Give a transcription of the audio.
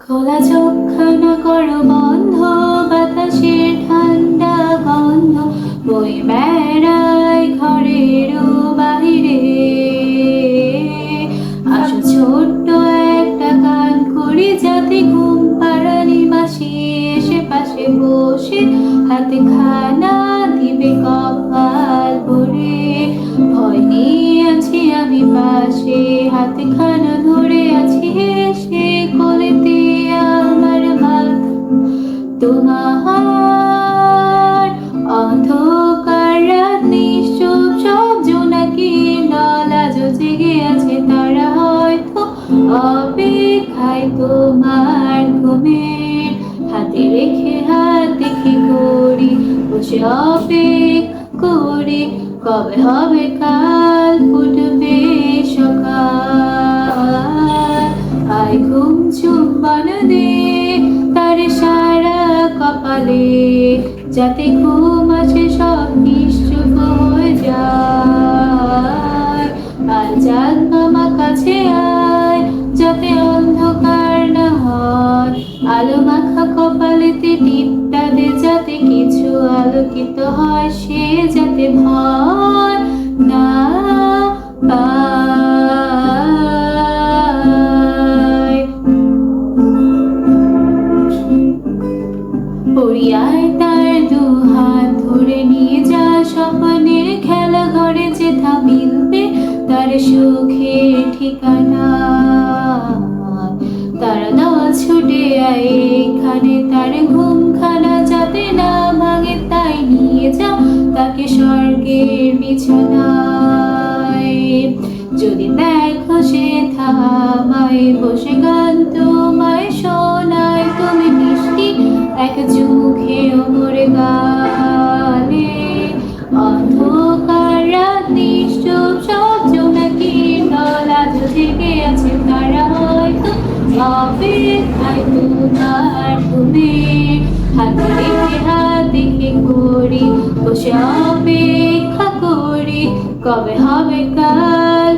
খোলা চোখখানা করো বন্ধ, বাতাসের ঠান্ডা গন্ধ বই বেড়ায় ঘরেরও বাহিরে। আসো ছোট্ট একটা গান করি, যাতে ঘুম পাড়ানি মাসি এসে পাশে বসে হাতে খানা দিবে কপাল ভরে। ভয় নিয়ে আছি আমি পাশে, হাতে খানা ধরে আছি হেসে, কোলেতে আমার মাথা তোমার। অন্ধকার রাত নিশ্চুপ, সব জোনাকির দল আজও জেগে আছে, তারা হয়তো অপেক্ষায় তোমার ঘুমের। হাতে রেখে হাত দেখে ঘড়ি, বসে অপেক্ষা করি, কবে হবে কাল, ফুটবে সকাল। আয় ঘুম চুম্বন দে তার সারা কপালে, যাতে ঘুম আছে সব নিশ্চুপ হয়ে যায়। আর জাগ আমার কাছে আয়, যাতে অন্ধকার না হয়, আলো মাখা কপালেতে টিপটা দে, যাতে কিছু আলোকিত হয়, সে যাতে ভয় না পায়। পড়িয়ায় তার দু হাত ধরে নিয়ে যা, স্বপ্নের খেলা ঘরে যেথা মিলবে তার সুখের ঠিকানা। তারা দল ছুটে আয় এখানে, তার ঘুমখানা যাতে না ভাঙে, তাই নিয়ে যাও তাকে স্বর্গের বিছানায়। যদি দেখো সে থামায় বসে গান তোমায় শোনায়, তুমি মিষ্টি এক চোখে ওমরে গালে। অন্ধকার রাত নিশ্চুপ, সব জোনাকির দল আজও জেগে আছে, তারা হয়তো অপেক্ষায় তোমার ঘুমের। হাতে রেখে হাত দেখে ঘড়ি, বসে অপেক্ষা করি, কবে হবে কাল।